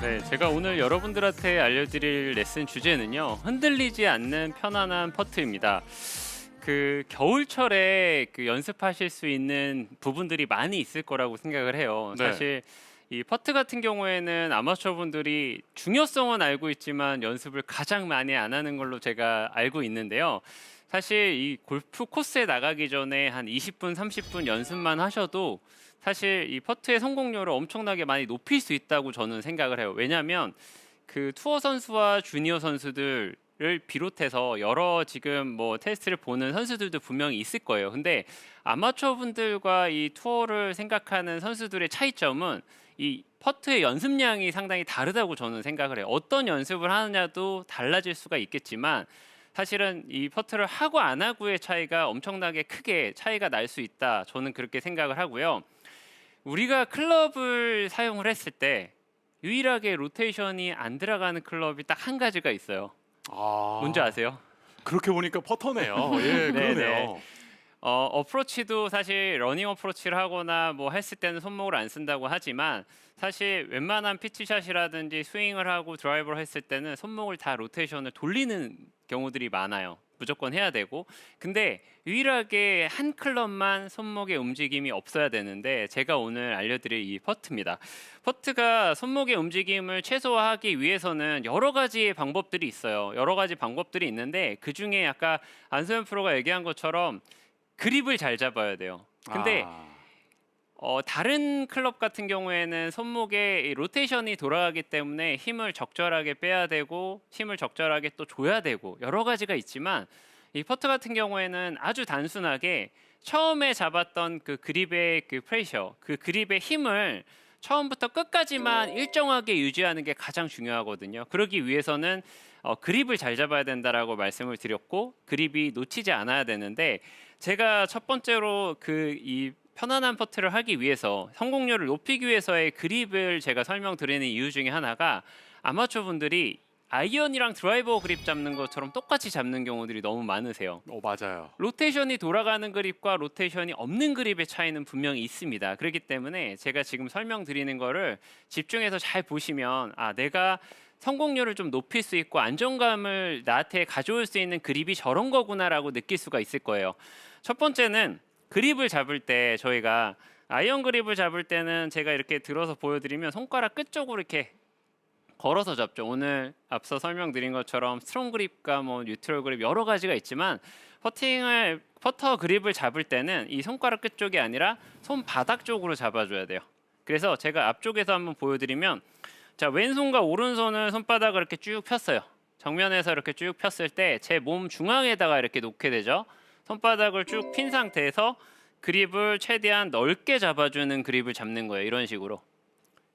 네, 제가 오늘 여러분들한테 알려드릴 레슨 주제는요. 흔들리지 않는 편안한 퍼트입니다. 그 겨울철에 그 연습하실 수 있는 부분들이 많이 있을 거라고 생각을 해요. 네. 사실 이 퍼트 같은 경우에는 아마추어 분들이 중요성은 알고 있지만 연습을 가장 많이 안 하는 걸로 제가 알고 있는데요. 사실 이 골프 코스에 나가기 전에 한 20분, 30분 연습만 하셔도 사실 이 퍼트의 성공률을 엄청나게 많이 높일 수 있다고 저는 생각을 해요. 왜냐하면 그 투어 선수와 주니어 선수들을 비롯해서 여러 지금 뭐 테스트를 보는 선수들도 분명히 있을 거예요. 근데 아마추어 분들과 이 투어를 생각하는 선수들의 차이점은 이 퍼트의 연습량이 상당히 다르다고 저는 생각을 해요. 어떤 연습을 하느냐도 달라질 수가 있겠지만 사실은 이 퍼트를 하고 안 하고의 차이가 엄청나게 크게 차이가 날 수 있다. 저는 그렇게 생각을 하고요. 우리가 클럽을 사용을 했을 때 유일하게 로테이션이 안 들어가는 클럽이 딱 한 가지가 있어요. 뭔지 아. 아세요? 그렇게 보니까 퍼터네요. 예, 네네. 그러네요. 어프로치도 사실 러닝 어프로치를 하거나 뭐 했을 때는 손목을 안 쓴다고 하지만 사실 웬만한 피치샷이라든지 스윙을 하고 드라이버를 했을 때는 손목을 다 로테이션을 돌리는 경우들이 많아요. 무조건 해야 되고. 근데 유일하게 한 클럽만 손목의 움직임이 없어야 되는데 제가 오늘 알려드릴 이 퍼트입니다. 퍼트가 손목의 움직임을 최소화하기 위해서는 여러 가지의 방법들이 있어요. 여러 가지 방법들이 있는데 그 중에 아까 안소연 프로가 얘기한 것처럼 그립을 잘 잡아야 돼요. 근데 아. 다른 클럽 같은 경우에는 손목에 이 로테이션이 돌아가기 때문에 힘을 적절하게 빼야 되고 힘을 적절하게 또 줘야 되고 여러 가지가 있지만 이 퍼트 같은 경우에는 아주 단순하게 처음에 잡았던 그 그립의 그 프레셔, 그 그립의 힘을 처음부터 끝까지만 일정하게 유지하는 게 가장 중요하거든요. 그러기 위해서는 그립을 잘 잡아야 된다라고 말씀을 드렸고 그립이 놓치지 않아야 되는데 제가 첫 번째로 그 이 편안한 퍼트를 하기 위해서 성공률을 높이기 위해서의 그립을 제가 설명드리는 이유 중에 하나가 아마추어 분들이 아이언이랑 드라이버 그립 잡는 것처럼 똑같이 잡는 경우들이 너무 많으세요. 맞아요. 로테이션이 돌아가는 그립과 로테이션이 없는 그립의 차이는 분명히 있습니다. 그렇기 때문에 제가 지금 설명드리는 거를 집중해서 잘 보시면 내가 성공률을 좀 높일 수 있고 안정감을 나한테 가져올 수 있는 그립이 저런 거구나라고 느낄 수가 있을 거예요. 첫 번째는 그립을 잡을 때 저희가 아이언 그립을 잡을 때는 제가 이렇게 들어서 보여드리면 손가락 끝 쪽으로 이렇게 걸어서 잡죠. 오늘 앞서 설명드린 것처럼 스트롱 그립과 뭐 뉴트럴 그립 여러 가지가 있지만 퍼터 그립을 잡을 때는 이 손가락 끝 쪽이 아니라 손바닥 쪽으로 잡아줘야 돼요. 그래서 제가 앞쪽에서 한번 보여드리면 자, 왼손과 오른손을 손바닥을 이렇게 쭉 폈어요. 정면에서 이렇게 쭉 폈을 때 제 몸 중앙에다가 이렇게 놓게 되죠. 손바닥을 쭉 핀 상태에서 그립을 최대한 넓게 잡아주는 그립을 잡는 거예요. 이런 식으로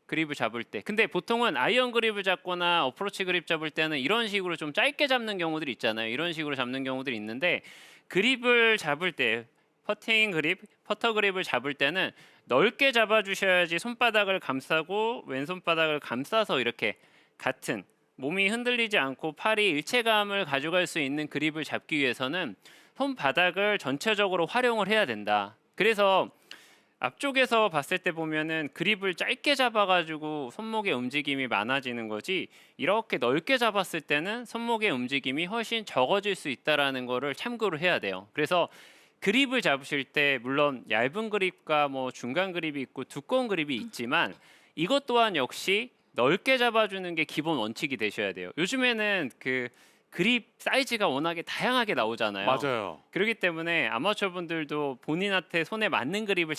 그립을 잡을 때. 근데 보통은 아이언 그립을 잡거나 어프로치 그립 잡을 때는 이런 식으로 좀 짧게 잡는 경우들이 있잖아요. 이런 식으로 잡는 경우들이 있는데 그립을 잡을 때 퍼팅 그립, 퍼터 그립을 잡을 때는 넓게 잡아주셔야지 손바닥을 감싸고 왼손바닥을 감싸서 이렇게 같은 몸이 흔들리지 않고 팔이 일체감을 가져갈 수 있는 그립을 잡기 위해서는 손바닥을 전체적으로 활용을 해야 된다. 그래서 앞쪽에서 봤을 때 보면은 그립을 짧게 잡아가지고 손목의 움직임이 많아지는 거지 이렇게 넓게 잡았을 때는 손목의 움직임이 훨씬 적어질 수 있다라는 거를 참고를 해야 돼요. 그래서 그립을 잡으실 때 물론 얇은 그립과 뭐 중간 그립이 있고 두꺼운 그립이 있지만 이것 또한 역시 넓게 잡아주는 게 기본 원칙이 되셔야 돼요. 요즘에는 그 그립 사이즈가 워낙에 다양하게 나오잖아요. 맞아요. 그렇기 때문에 아마추어 분들도 본인한테 손에 맞는 그립을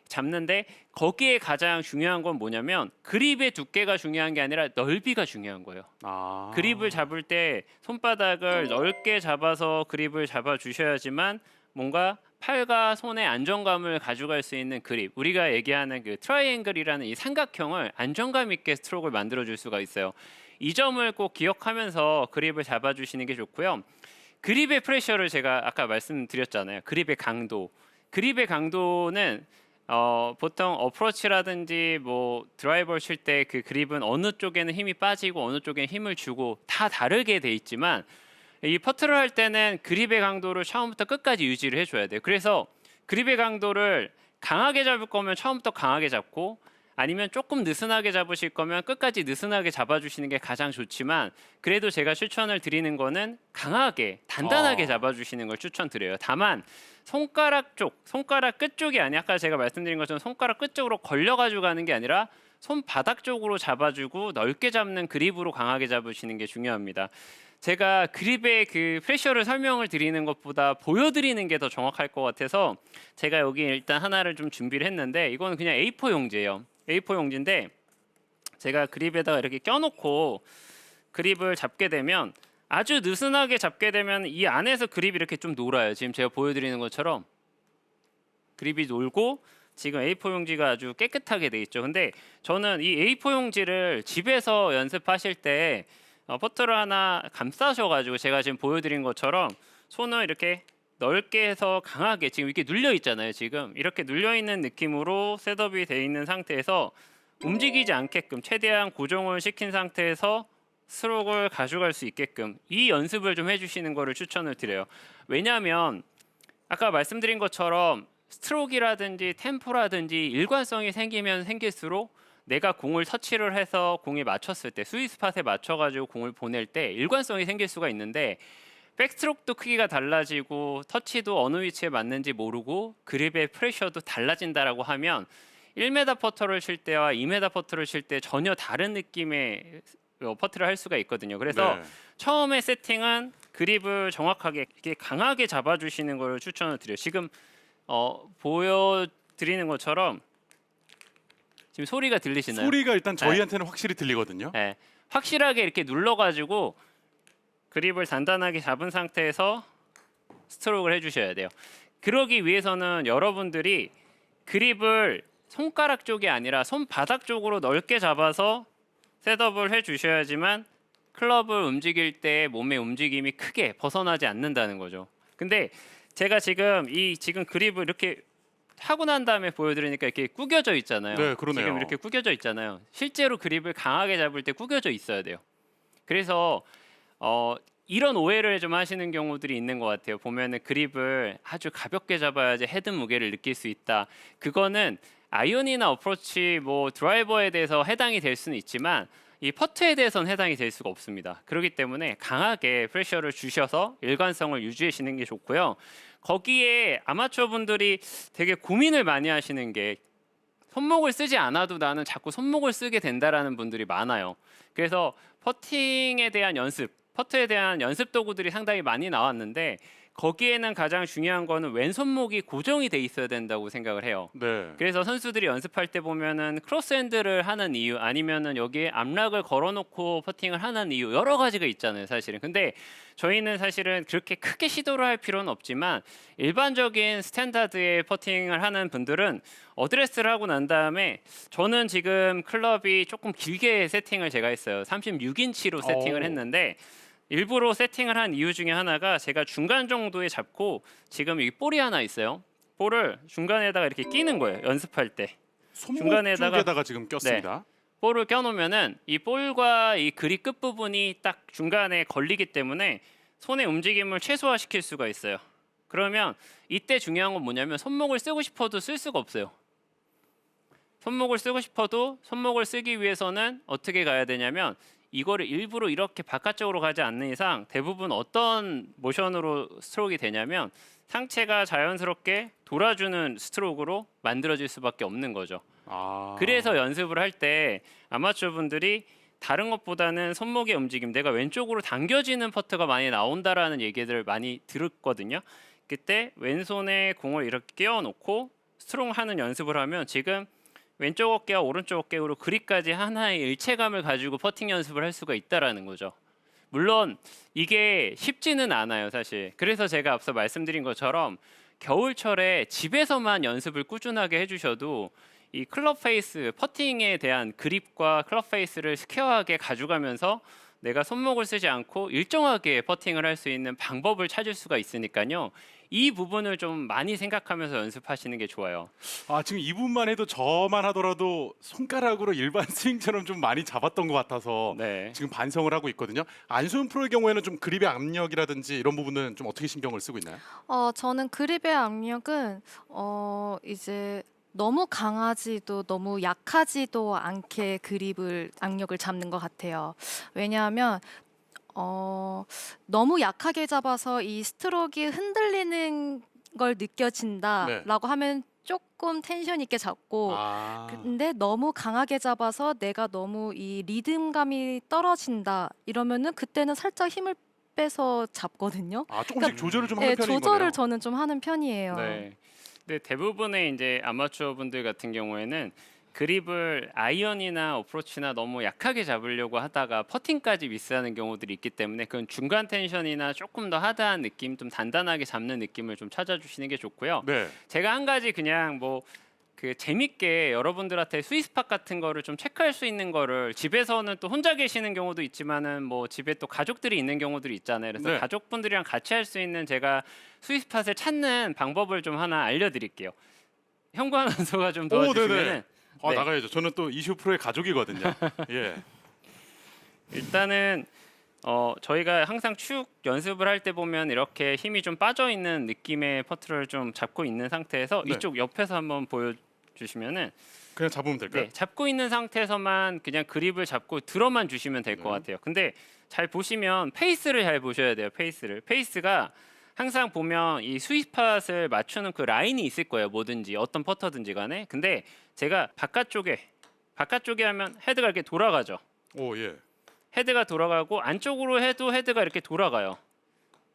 잡는데 거기에 가장 중요한 건 뭐냐면 그립의 두께가 중요한 게 아니라 넓이가 중요한 거예요. 아. 그립을 잡을 때 손바닥을 넓게 잡아서 그립을 잡아 주셔야지만 뭔가 팔과 손의 안정감을 가져갈 수 있는 그립, 우리가 얘기하는 그 트라이앵글이라는 이 삼각형을 안정감 있게 스트로크를 만들어 줄 수가 있어요. 이 점을 꼭 기억하면서 그립을 잡아 주시는 게 좋고요. 그립의 프레셔를 제가 아까 말씀드렸잖아요. 그립의 강도. 그립의 강도는 보통 어프로치라든지 뭐 드라이버를 칠 때 그 그립은 어느 쪽에는 힘이 빠지고 어느 쪽에는 힘을 주고 다 다르게 돼 있지만 이 퍼트를 할 때는 그립의 강도를 처음부터 끝까지 유지를 해줘야 돼요. 그래서 그립의 강도를 강하게 잡을 거면 처음부터 강하게 잡고 아니면 조금 느슨하게 잡으실 거면 끝까지 느슨하게 잡아주시는 게 가장 좋지만 그래도 제가 추천을 드리는 거는 강하게 단단하게 잡아주시는 걸 추천드려요. 다만 손가락 끝 쪽이 아니 아까 제가 말씀드린 것처럼 손가락 끝 쪽으로 걸려가지고 가는 게 아니라 손바닥 쪽으로 잡아주고 넓게 잡는 그립으로 강하게 잡으시는 게 중요합니다. 제가 그립의 그 프레셔를 설명을 드리는 것보다 보여드리는 게 더 정확할 것 같아서 제가 여기 일단 하나를 좀 준비를 했는데 이거는 그냥 A4 용지예요. A4 용지인데 제가 그립에다가 이렇게 껴놓고 그립을 잡게 되면 아주 느슨하게 잡게 되면 이 안에서 그립이 이렇게 좀 놀아요. 지금 제가 보여드리는 것처럼 그립이 놀고 지금 A4 용지가 아주 깨끗하게 돼 있죠. 근데 저는 이 A4 용지를 집에서 연습하실 때 퍼터를 하나 감싸셔가지고 제가 지금 보여드린 것처럼 손을 이렇게 넓게 해서 강하게 지금 이렇게 눌려 있잖아요. 지금 이렇게 눌려 있는 느낌으로 셋업이 돼 있는 상태에서 움직이지 않게끔 최대한 고정을 시킨 상태에서 스트로크를 가져갈 수 있게끔 이 연습을 좀 해주시는 거를 추천을 드려요. 왜냐하면 아까 말씀드린 것처럼 스트로크라든지 템포라든지 일관성이 생기면 생길수록 내가 공을 터치를 해서 공에 맞췄을 때 스윗 스팟에 맞춰가지고 공을 보낼 때 일관성이 생길 수가 있는데 백스트로크도 크기가 달라지고 터치도 어느 위치에 맞는지 모르고 그립의 프레셔도 달라진다라고 하면 1m 퍼터를 칠 때와 2m 퍼터를 칠 때 전혀 다른 느낌의 퍼트를 할 수가 있거든요. 그래서 네. 처음에 세팅은 그립을 정확하게 이렇게 강하게 잡아주시는 걸 추천을 드려요. 지금 보여드리는 것처럼 지금 소리가 들리시나요? 소리가 일단 저희한테는 확실히 들리거든요. 네, 확실하게 이렇게 눌러가지고 그립을 단단하게 잡은 상태에서 스트로크를 해주셔야 돼요. 그러기 위해서는 여러분들이 그립을 손가락 쪽이 아니라 손바닥 쪽으로 넓게 잡아서 셋업을 해주셔야지만 클럽을 움직일 때 몸의 움직임이 크게 벗어나지 않는다는 거죠. 근데 제가 지금 지금 그립을 이렇게 하고 난 다음에 보여드리니까 이렇게 구겨져 있잖아요. 네, 그러네요. 지금 이렇게 구겨져 있잖아요. 실제로 그립을 강하게 잡을 때 구겨져 있어야 돼요. 그래서 이런 오해를 좀 하시는 경우들이 있는 것 같아요. 보면은 그립을 아주 가볍게 잡아야지 헤드 무게를 느낄 수 있다. 그거는 아이언이나 어프로치, 뭐 드라이버에 대해서 해당이 될 수는 있지만 이 퍼트에 대해서는 해당이 될 수가 없습니다. 그렇기 때문에 강하게 프레셔를 주셔서 일관성을 유지하시는 게 좋고요. 거기에 아마추어 분들이 되게 고민을 많이 하시는 게 손목을 쓰지 않아도 나는 자꾸 손목을 쓰게 된다라는 분들이 많아요. 그래서 퍼팅에 대한 연습, 퍼트에 대한 연습 도구들이 상당히 많이 나왔는데 거기에는 가장 중요한 거는 왼손목이 고정이 돼 있어야 된다고 생각을 해요. 네. 그래서 선수들이 연습할 때 보면은 크로스핸드를 하는 이유 아니면은 여기에 암락을 걸어놓고 퍼팅을 하는 이유 여러 가지가 있잖아요, 사실은. 근데 저희는 사실은 그렇게 크게 시도를 할 필요는 없지만 일반적인 스탠다드의 퍼팅을 하는 분들은 어드레스를 하고 난 다음에 저는 지금 클럽이 조금 길게 세팅을 제가 했어요. 36인치로 세팅을 오. 했는데 일부러 세팅을 한 이유 중에 하나가 제가 중간 정도에 잡고 지금 여기 볼이 하나 있어요. 볼을 중간에다가 이렇게 끼는 거예요. 연습할 때. 손목 중간에다가- 쪽에다가 지금 꼈습니다. 볼을 껴놓으면은 이 볼과 이 그립 끝 부분이 딱 중간에 걸리기 때문에 손의 움직임을 최소화시킬 수가 있어요. 그러면 이때 중요한 건 뭐냐면 손목을 쓰고 싶어도 쓸 수가 없어요. 손목을 쓰고 싶어도 손목을 쓰기 위해서는 어떻게 가야 되냐면 이거를 일부러 이렇게 바깥쪽으로 가지 않는 이상 대부분 어떤 모션으로 스트로크가 되냐면 상체가 자연스럽게 돌아주는 스트로크로 만들어질 수밖에 없는 거죠. 그래서 연습을 할 때 아마추어 분들이 다른 것보다는 손목의 움직임, 내가 왼쪽으로 당겨지는 퍼트가 많이 나온다라는 얘기들을 많이 들었거든요. 그때 왼손에 공을 이렇게 끼워놓고 스트롱 하는 연습을 하면 지금 왼쪽 어깨와 오른쪽 어깨로 그립까지 하나의 일체감을 가지고 퍼팅 연습을 할 수가 있다라는 거죠. 물론 이게 쉽지는 않아요, 사실. 그래서 제가 앞서 말씀드린 것처럼 겨울철에 집에서만 연습을 꾸준하게 해주셔도 이 클럽 페이스, 퍼팅에 대한 그립과 클럽 페이스를 스퀘어하게 가져가면서 내가 손목을 쓰지 않고 일정하게 퍼팅을 할 수 있는 방법을 찾을 수가 있으니까요. 이 부분을 좀 많이 생각하면서 연습하시는 게 좋아요. 지금 이분만 해도 저만 하더라도 손가락으로 일반 스윙처럼 좀 많이 잡았던 것 같아서 네. 지금 반성을 하고 있거든요. 안수현 프로의 경우에는 좀 그립의 압력이라든지 이런 부분은 좀 어떻게 신경을 쓰고 있나요? 저는 그립의 압력은 이제 너무 강하지도 너무 약하지도 않게 그립을 악력을 잡는 것 같아요. 왜냐하면 너무 약하게 잡아서 이 스트로크가 흔들리는 걸 네. 느껴진다라고 하면 조금 텐션 있게 잡고 아, 근데 너무 강하게 잡아서 내가 너무 이 리듬감이 떨어진다 이러면은 그때는 살짝 힘을 빼서 잡거든요. 조금씩 조절을 좀 하는 네, 편인 조절을 거네요. 저는 좀 하는 편이에요. 네. 근데 대부분의 이제 아마추어 분들 같은 경우에는 그립을 아이언이나 어프로치나 너무 약하게 잡으려고 하다가 퍼팅까지 미스하는 경우들이 있기 때문에 그건 중간 텐션이나 조금 더 하드한 느낌, 좀 단단하게 잡는 느낌을 좀 찾아주시는 게 좋고요. 네. 제가 한 가지 그냥 뭐 그 재밌게 여러분들한테 스위스팟 같은 거를 좀 체크할 수 있는 거를 집에서는 또 혼자 계시는 경우도 있지만은 뭐 집에 또 가족들이 있는 경우들이 있잖아요. 그래서 네. 가족분들이랑 같이 할 수 있는 제가 스위스팟을 찾는 방법을 좀 하나 알려드릴게요. 현구 아나운서가 좀 오, 도와주시면은 네네. 네. 나가야죠. 저는 또 이슈 프로의 가족이거든요. 예. 일단은 저희가 항상 축 연습을 할 때 보면 이렇게 힘이 좀 빠져 있는 느낌의 퍼트를 좀 잡고 있는 상태에서 네. 이쪽 옆에서 한번 보여주시면은 그냥 잡으면 될까요? 네, 잡고 있는 상태에서만 그냥 그립을 잡고 들어만 주시면 될 것 네. 같아요. 근데 잘 보시면 페이스를 잘 보셔야 돼요. 페이스가 항상 보면 이 스윗팟을 맞추는 그 라인이 있을 거예요. 뭐든지 어떤 퍼터든지 간에. 근데 제가 바깥쪽에 하면 헤드가 이렇게 돌아가죠. 오, 예. 헤드가 돌아가고 안쪽으로 해도 헤드가 이렇게 돌아가요.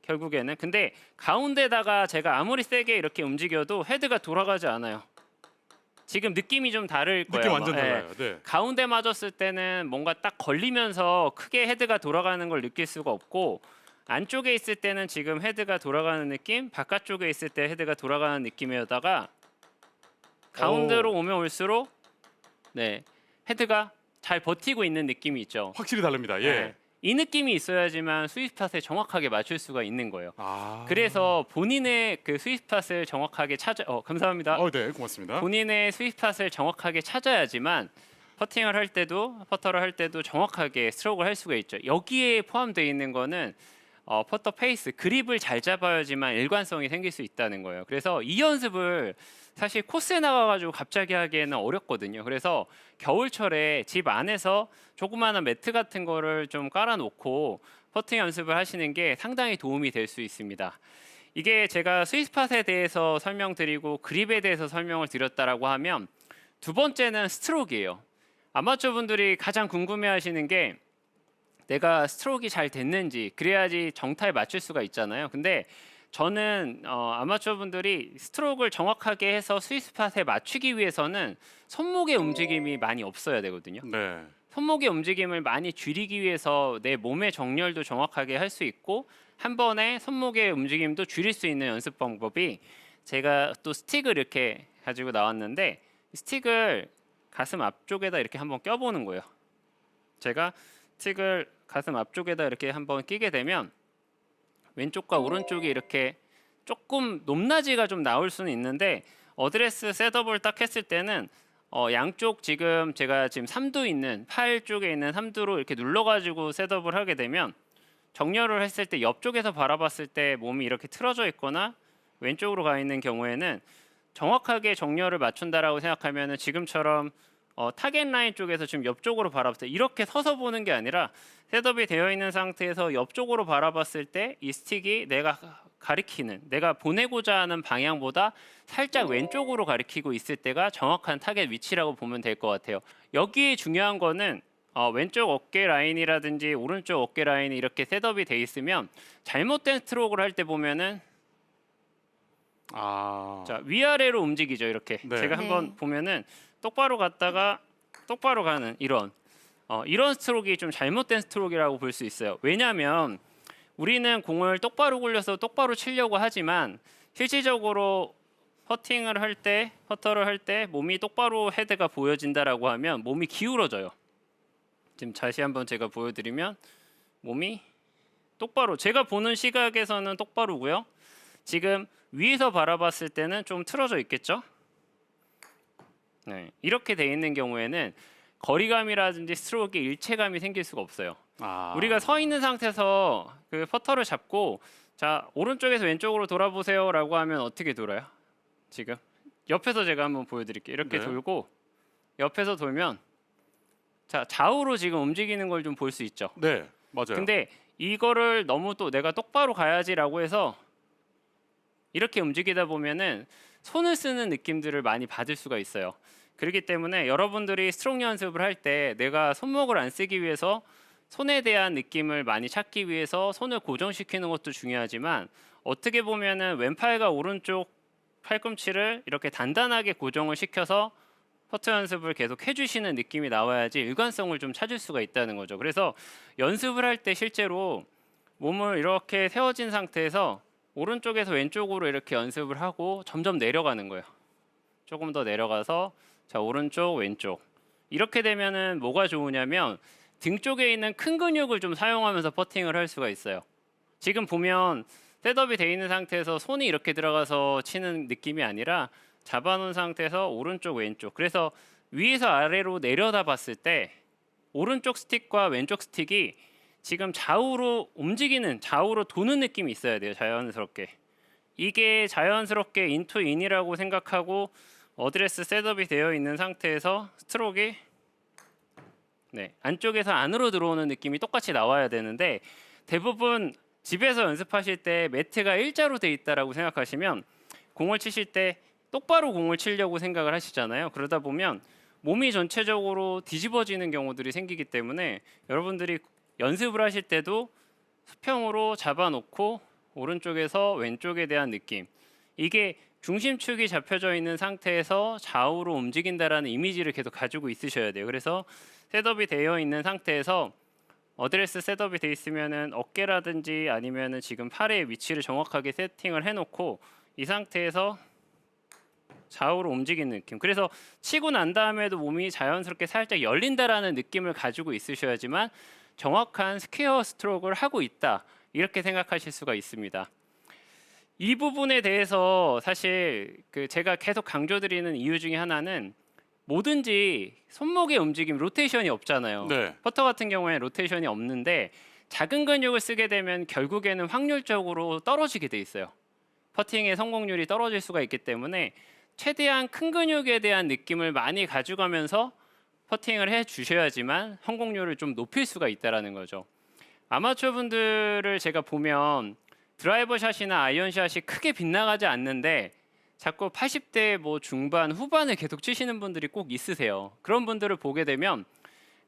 결국에는. 근데 가운데다가 제가 아무리 세게 이렇게 움직여도 헤드가 돌아가지 않아요. 지금 느낌이 좀 다를 거예요. 느낌 아마. 완전 예. 달라요. 네. 가운데 맞았을 때는 뭔가 딱 걸리면서 크게 헤드가 돌아가는 걸 느낄 수가 없고 안쪽에 있을 때는 지금 헤드가 돌아가는 느낌, 바깥쪽에 있을 때 헤드가 돌아가는 느낌이었다가 가운데로 오면 올수록 네, 헤드가 잘 버티고 있는 느낌이 있죠. 확실히 다릅니다. 예. 네. 이 느낌이 있어야지만 스윗팟에 정확하게 맞출 수가 있는 거예요. 아. 그래서 본인의 그 스윗팟을 정확하게 감사합니다. 네, 고맙습니다. 본인의 스윗팟을 정확하게 찾아야지만 퍼팅을 할 때도 퍼터를 할 때도 정확하게 스트로크를 할 수가 있죠. 여기에 포함되어 있는 거는 퍼터 페이스, 그립을 잘 잡아야지만 일관성이 생길 수 있다는 거예요. 그래서 이 연습을 사실 코스에 나가가지고 갑자기 하기에는 어렵거든요. 그래서 겨울철에 집 안에서 조그마한 매트 같은 거를 좀 깔아놓고 퍼팅 연습을 하시는 게 상당히 도움이 될 수 있습니다. 이게 제가 스위스팟에 대해서 설명드리고 그립에 대해서 설명을 드렸다라고 하면 두 번째는 스트로크예요. 아마추어 분들이 가장 궁금해하시는 게 내가 스트로크가 잘 됐는지 그래야지 정타에 맞출 수가 있잖아요. 근데 저는 아마추어 분들이 스트로크를 정확하게 해서 스위스팟에 맞추기 위해서는 손목의 움직임이 많이 없어야 되거든요. 네. 손목의 움직임을 많이 줄이기 위해서 내 몸의 정렬도 정확하게 할 수 있고 한 번에 손목의 움직임도 줄일 수 있는 연습 방법이 제가 또 스틱을 이렇게 가지고 나왔는데 스틱을 가슴 앞쪽에다 이렇게 한번 껴보는 거예요. 제가 스틱을 가슴 앞쪽에다 이렇게 한번 끼게 되면 왼쪽과 오른쪽이 이렇게 조금 높낮이가 좀 나올 수는 있는데 어드레스 셋업을 딱 했을 때는 양쪽 제가 지금 3두 있는 팔 쪽에 있는 3두로 이렇게 눌러가지고 셋업을 하게 되면 정렬을 했을 때 옆쪽에서 바라봤을 때 몸이 이렇게 틀어져 있거나 왼쪽으로 가 있는 경우에는 정확하게 정렬을 맞춘다라고 생각하면은 지금처럼 타겟 라인 쪽에서 지금 옆쪽으로 바라봤을 때 이렇게 서서 보는 게 아니라 셋업이 되어 있는 상태에서 옆쪽으로 바라봤을 때 이 스틱이 내가 보내고자 하는 방향보다 살짝 왼쪽으로 가리키고 있을 때가 정확한 타겟 위치라고 보면 될 것 같아요. 여기에 중요한 거는 왼쪽 어깨 라인이라든지 오른쪽 어깨 라인이 이렇게 셋업이 돼 있으면 잘못된 스트로크를 할 때 보면은 자 위아래로 움직이죠. 이렇게 네. 제가 네. 한번 보면은 똑바로 갔다가 똑바로 가는 이런 스트로크가 좀 잘못된 스트로크라고 볼 수 있어요. 왜냐하면 우리는 공을 똑바로 굴려서 똑바로 치려고 하지만 실질적으로 퍼터를 할 때 몸이 똑바로 헤드가 보여진다라고 하면 몸이 기울어져요. 지금 다시 한번 제가 보여드리면 몸이 똑바로 제가 보는 시각에서는 똑바로고요. 지금 위에서 바라봤을 때는 좀 틀어져 있겠죠. 네, 이렇게 돼 있는 경우에는 거리감이라든지 스트로크에 일체감이 생길 수가 없어요. 우리가 서 있는 상태에서 그 퍼터를 잡고 자 오른쪽에서 왼쪽으로 돌아보세요라고 하면 어떻게 돌아요? 지금 옆에서 제가 한번 보여드릴게요. 이렇게 네. 돌고 옆에서 돌면 자 좌우로 지금 움직이는 걸 좀 볼 수 있죠. 네, 맞아요. 근데 이거를 너무 또 내가 똑바로 가야지라고 해서 이렇게 움직이다 보면은 손을 쓰는 느낌들을 많이 받을 수가 있어요. 그렇기 때문에 여러분들이 스트로크 연습을 할 때 내가 손목을 안 쓰기 위해서 손에 대한 느낌을 많이 찾기 위해서 손을 고정시키는 것도 중요하지만 어떻게 보면은 왼팔과 오른쪽 팔꿈치를 이렇게 단단하게 고정을 시켜서 퍼터 연습을 계속 해주시는 느낌이 나와야지 일관성을 좀 찾을 수가 있다는 거죠. 그래서 연습을 할 때 실제로 몸을 이렇게 세워진 상태에서 오른쪽에서 왼쪽으로 이렇게 연습을 하고 점점 내려가는 거예요. 조금 더 내려가서 자 오른쪽 왼쪽 이렇게 되면은 뭐가 좋으냐면 등 쪽에 있는 큰 근육을 좀 사용하면서 퍼팅을 할 수가 있어요. 지금 보면 셋업이 돼 있는 상태에서 손이 이렇게 들어가서 치는 느낌이 아니라 잡아놓은 상태에서 오른쪽 왼쪽 그래서 위에서 아래로 내려다 봤을 때 오른쪽 스틱과 왼쪽 스틱이 지금 좌우로 움직이는 좌우로 도는 느낌이 있어야 돼요. 자연스럽게 이게 자연스럽게 인투 인이라고 생각하고 어드레스 셋업이 되어 있는 상태에서 스트로크가 네, 안쪽에서 안으로 들어오는 느낌이 똑같이 나와야 되는데 대부분 집에서 연습하실 때 매트가 일자로 돼 있다라고 생각하시면 공을 치실 때 똑바로 공을 치려고 생각을 하시잖아요. 그러다 보면 몸이 전체적으로 뒤집어지는 경우들이 생기기 때문에 여러분들이 연습을 하실 때도 수평으로 잡아놓고 오른쪽에서 왼쪽에 대한 느낌 이게 중심축이 잡혀져 있는 상태에서 좌우로 움직인다라는 이미지를 계속 가지고 있으셔야 돼요. 그래서 셋업이 되어 있는 상태에서 어드레스 셋업이 돼 있으면은 어깨라든지 아니면은 지금 팔의 위치를 정확하게 세팅을 해놓고 이 상태에서 좌우로 움직이는 느낌. 그래서 치고 난 다음에도 몸이 자연스럽게 살짝 열린다라는 느낌을 가지고 있으셔야지만 정확한 스퀘어 스트로크를 하고 있다 이렇게 생각하실 수가 있습니다. 이 부분에 대해서 사실 제가 계속 강조드리는 이유 중에 하나는 뭐든지 손목의 움직임 로테이션이 없잖아요. 네. 퍼터 같은 경우에 로테이션이 없는데 작은 근육을 쓰게 되면 결국에는 확률적으로 떨어지게 돼 있어요. 퍼팅의 성공률이 떨어질 수가 있기 때문에 최대한 큰 근육에 대한 느낌을 많이 가져가면서 퍼팅을 해 주셔야지만 성공률을 좀 높일 수가 있다라는 거죠. 아마추어 분들을 제가 보면 드라이버 샷이나 아이언 샷이 크게 빗나가지 않는데 자꾸 80대 뭐 중반 후반을 계속 치시는 분들이 꼭 있으세요. 그런 분들을 보게 되면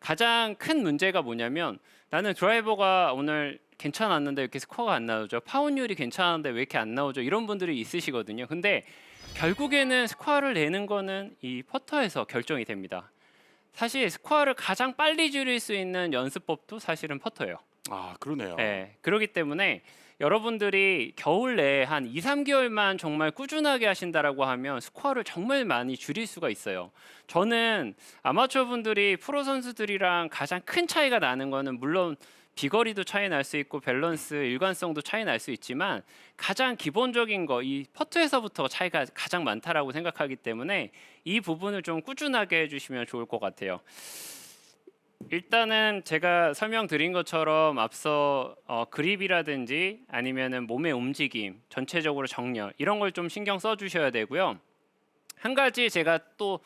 가장 큰 문제가 뭐냐면 나는 드라이버가 오늘 괜찮았는데 왜 이렇게 스코어가 안 나오죠? 파운율이 괜찮은데 왜 이렇게 안 나오죠? 이런 분들이 있으시거든요. 근데 결국에는 스코어를 내는 거는 이 퍼터에서 결정이 됩니다. 사실 스코어를 가장 빨리 줄일 수 있는 연습법도 사실은 퍼터예요. 아, 그러네요. 네, 그렇기 때문에 여러분들이 겨울 내에 한 2, 3개월만 정말 꾸준하게 하신다라고 하면 스코어를 정말 많이 줄일 수가 있어요. 저는 아마추어 분들이 프로 선수들이랑 가장 큰 차이가 나는 거는 물론 비거리도 차이 날 수 있고 밸런스, 일관성도 차이 날 수 있지만 가장 기본적인 거 이 퍼트에서부터 차이가 가장 많다라고 생각하기 때문에 이 부분을 좀 꾸준하게 해주시면 좋을 것 같아요. 일단은 제가 설명드린 것처럼 앞서 그립이라든지 아니면은 몸의 움직임, 전체적으로 정렬 이런 걸 좀 신경 써주셔야 되고요. 한 가지 제가 또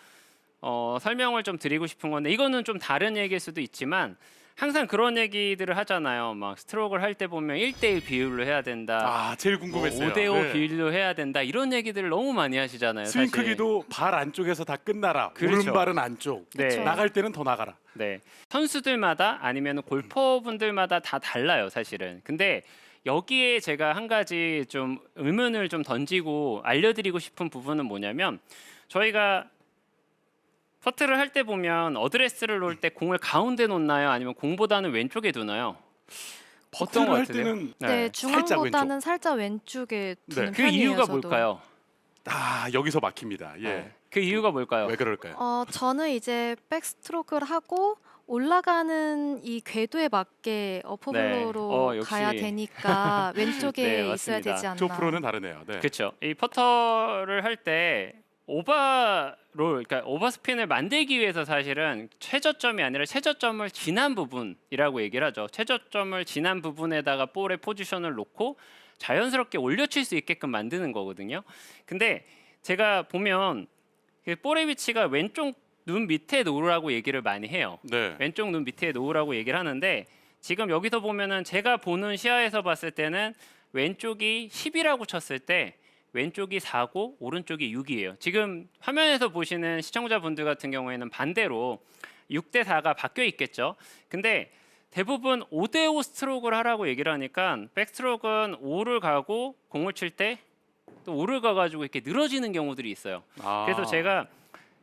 설명을 좀 드리고 싶은 건데 이거는 좀 다른 얘기일 수도 있지만 항상 그런 얘기들을 하잖아요. 막 스트로크를 할 때 보면 1대1 비율로 해야 된다. 아, 제일 궁금했어요. 5대5 네. 비율로 해야 된다. 이런 얘기들을 너무 많이 하시잖아요. 스윙 사실. 크기도 발 안쪽에서 다 끝나라. 그렇죠. 오른발은 안쪽. 네. 그쵸. 나갈 때는 더 나가라. 네. 선수들마다 아니면 골퍼분들마다 다 달라요, 사실은. 근데 여기에 제가 한 가지 좀 의문을 좀 던지고 알려드리고 싶은 부분은 뭐냐면 저희가 퍼트를 할 때 보면 어드레스를 놓을 때 공을 가운데 놓나요? 아니면 공보다는 왼쪽에 두나요? 어떤 퍼트를 것 할 같으세요? 때는 네, 중앙보다는 왼쪽. 살짝 왼쪽에 두는 네. 그 편이에요. 이유가 저도. 뭘까요? 아, 여기서 막힙니다. 예. 네. 그 이유가 뭘까요? 왜 그럴까요? 저는 이제 백스트로크를 하고 올라가는 이 궤도에 맞게 어퍼블로로 역시. 가야 되니까 왼쪽에 네, 있어야 맞습니다. 되지 않나. 조 프로는 다르네요. 네. 그렇죠. 이 퍼터를 할 때 오버롤, 그러니까 오버스핀을 만들기 위해서 사실은 최저점이 아니라 최저점을 지난 부분이라고 얘기를 하죠. 최저점을 지난 부분에다가 볼의 포지션을 놓고 자연스럽게 올려칠 수 있게끔 만드는 거거든요. 근데 제가 보면 그 볼의 위치가 왼쪽 눈 밑에 놓으라고 얘기를 많이 해요. 네. 왼쪽 눈 밑에 놓으라고 얘기를 하는데 지금 여기서 보면은 제가 보는 시야에서 봤을 때는 왼쪽이 10이라고 쳤을 때 왼쪽이 4고 오른쪽이 6이에요. 지금 화면에서 보시는 시청자분들 같은 경우에는 반대로 6대 4가 바뀌어 있겠죠. 근데 대부분 5대 5 스트로크를 하라고 얘기를 하니까 백스트로크는 5를 가고 공을 칠 때 또 5를 가가지고 이렇게 늘어지는 경우들이 있어요. 그래서 제가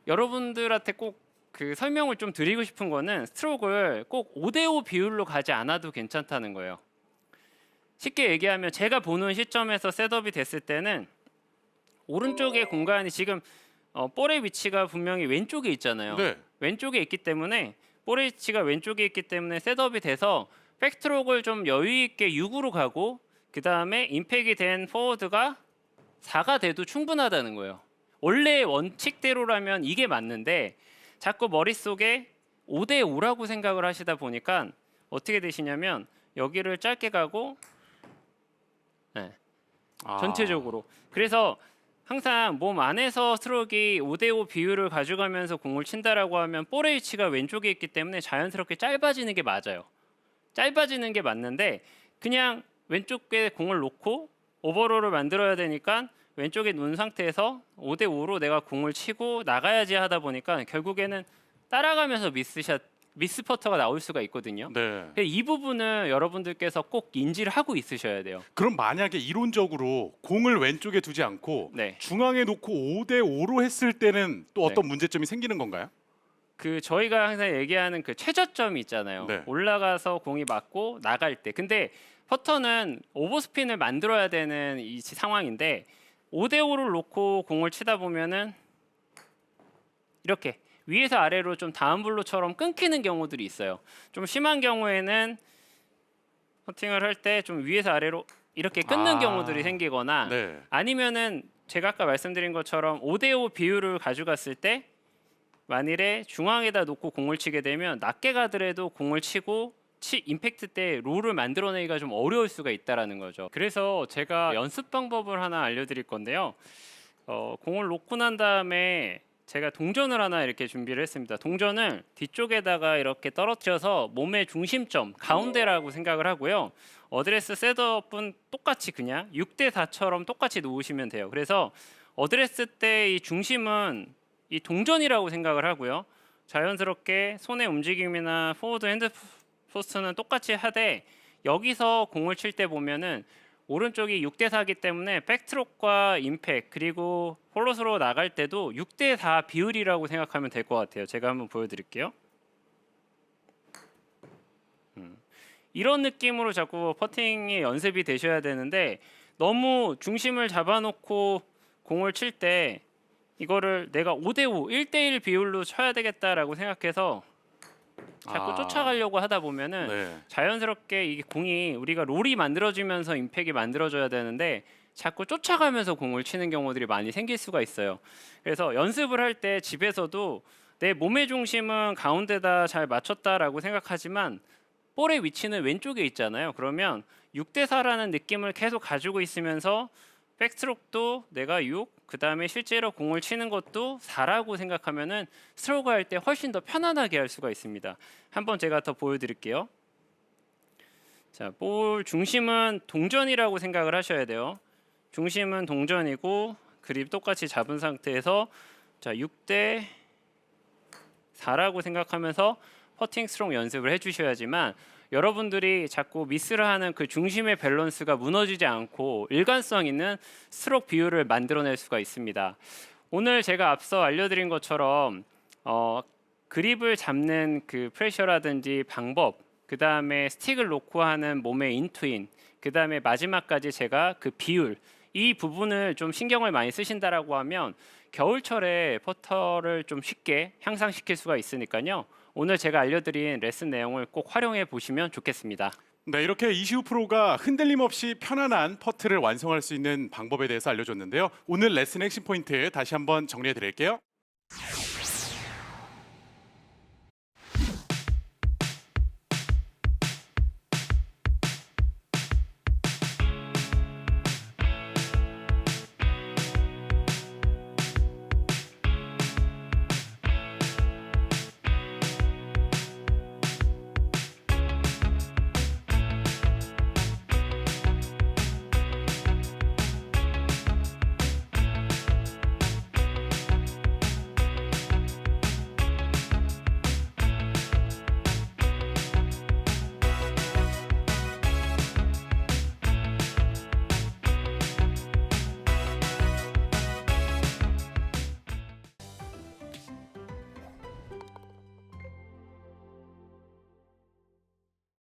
여러분들한테 꼭 그 설명을 좀 드리고 싶은 거는 스트로크를 꼭 5대 5 비율로 가지 않아도 괜찮다는 거예요. 쉽게 얘기하면 제가 보는 시점에서 셋업이 됐을 때는 오른쪽의 공간이 지금 볼의 위치가 분명히 왼쪽에 있잖아요. 네. 왼쪽에 있기 때문에 볼의 위치가 왼쪽에 있기 때문에 셋업이 돼서 백스트로크를 좀 여유 있게 6으로 가고 그 다음에 임팩이 된 포워드가 4가 돼도 충분하다는 거예요. 원래 원칙대로라면 이게 맞는데 자꾸 머릿속에 5대 5라고 생각을 하시다 보니까 어떻게 되시냐면 여기를 짧게 가고 네, 전체적으로. 그래서 항상 몸 안에서 스트로크가 5대 5 비율을 가져가면서 공을 친다라고 하면 볼의 위치가 왼쪽에 있기 때문에 자연스럽게 짧아지는 게 맞아요. 짧아지는 게 맞는데 그냥 왼쪽에 공을 놓고 오버롤을 만들어야 되니까 왼쪽에 놓은 상태에서 5대 5로 내가 공을 치고 나가야지 하다 보니까 결국에는 따라가면서 미스 퍼터가 나올 수가 있거든요. 네. 이 부분은 여러분들께서 꼭 인지를 하고 있으셔야 돼요. 그럼 만약에 이론적으로 공을 왼쪽에 두지 않고 네. 중앙에 놓고 5대 5로 했을 때는 또 어떤 네. 문제점이 생기는 건가요? 그 저희가 항상 얘기하는 그 최저점이 있잖아요. 네. 올라가서 공이 맞고 나갈 때. 근데 퍼터는 오버스핀을 만들어야 되는 이 상황인데 5대 5를 놓고 공을 치다 보면은 이렇게 위에서 아래로 좀 다운블로처럼 끊기는 경우들이 있어요. 좀 심한 경우에는 퍼팅을 할 때 좀 위에서 아래로 이렇게 끊는 경우들이 생기거나 네. 아니면은 제가 아까 말씀드린 것처럼 5대 5 비율을 가져갔을 때 만일에 중앙에다 놓고 공을 치게 되면 낮게 가더라도 공을 치고 임팩트 때 롤을 만들어내기가 좀 어려울 수가 있다라는 거죠. 그래서 제가 연습 방법을 하나 알려드릴 건데요. 공을 놓고 난 다음에 제가 동전을 하나 이렇게 준비를 했습니다. 동전을 뒤쪽에다가 이렇게 떨어뜨려서 몸의 중심점 가운데라고 생각을 하고요. 어드레스 셋업은 똑같이 그냥 6대 4처럼 똑같이 놓으시면 돼요. 그래서 어드레스 때 이 중심은 이 동전이라고 생각을 하고요. 자연스럽게 손의 움직임이나 포워드 핸드 포스트는 똑같이 하되 여기서 공을 칠 때 보면은 오른쪽이 6대 4이기 때문에 백스트로크와 임팩 그리고 폴로스로 나갈 때도 6대 4 비율이라고 생각하면 될 것 같아요. 제가 한번 보여드릴게요. 이런 느낌으로 자꾸 퍼팅이 연습이 되셔야 되는데 너무 중심을 잡아놓고 공을 칠 때 이거를 내가 5대 5, 1대 1 비율로 쳐야 되겠다라고 생각해서 자꾸 쫓아가려고 하다 보면은 네. 자연스럽게 이 공이 우리가 롤이 만들어지면서 임팩이 만들어져야 되는데 자꾸 쫓아가면서 공을 치는 경우들이 많이 생길 수가 있어요. 그래서 연습을 할 때 집에서도 내 몸의 중심은 가운데다 잘 맞췄다라고 생각하지만 볼의 위치는 왼쪽에 있잖아요. 그러면 6대 4라는 느낌을 계속 가지고 있으면서 백스트로크도 내가 6, 그 다음에 실제로 공을 치는 것도 4라고 생각하면은 스트로크 할 때 훨씬 더 편안하게 할 수가 있습니다. 한번 제가 더 보여드릴게요. 자, 볼 중심은 동전이라고 생각을 하셔야 돼요. 중심은 동전이고 그립 똑같이 잡은 상태에서 자 6대 4라고 생각하면서 퍼팅 스트로크 연습을 해주셔야지만 여러분들이 자꾸 미스를 하는 그 중심의 밸런스가 무너지지 않고 일관성 있는 스트로크 비율을 만들어낼 수가 있습니다. 오늘 제가 앞서 알려드린 것처럼 그립을 잡는 그 프레셔라든지 방법, 그 다음에 스틱을 놓고 하는 몸의 인투인, 그 다음에 마지막까지 제가 그 비율 이 부분을 좀 신경을 많이 쓰신다라고 하면 겨울철에 퍼터를 좀 쉽게 향상시킬 수가 있으니까요. 오늘 제가 알려드린 레슨 내용을 꼭 활용해 보시면 좋겠습니다. 네, 이렇게 이시우 프로가 흔들림 없이 편안한 퍼트를 완성할 수 있는 방법에 대해서 알려줬는데요. 오늘 레슨 핵심 포인트 다시 한번 정리해 드릴게요.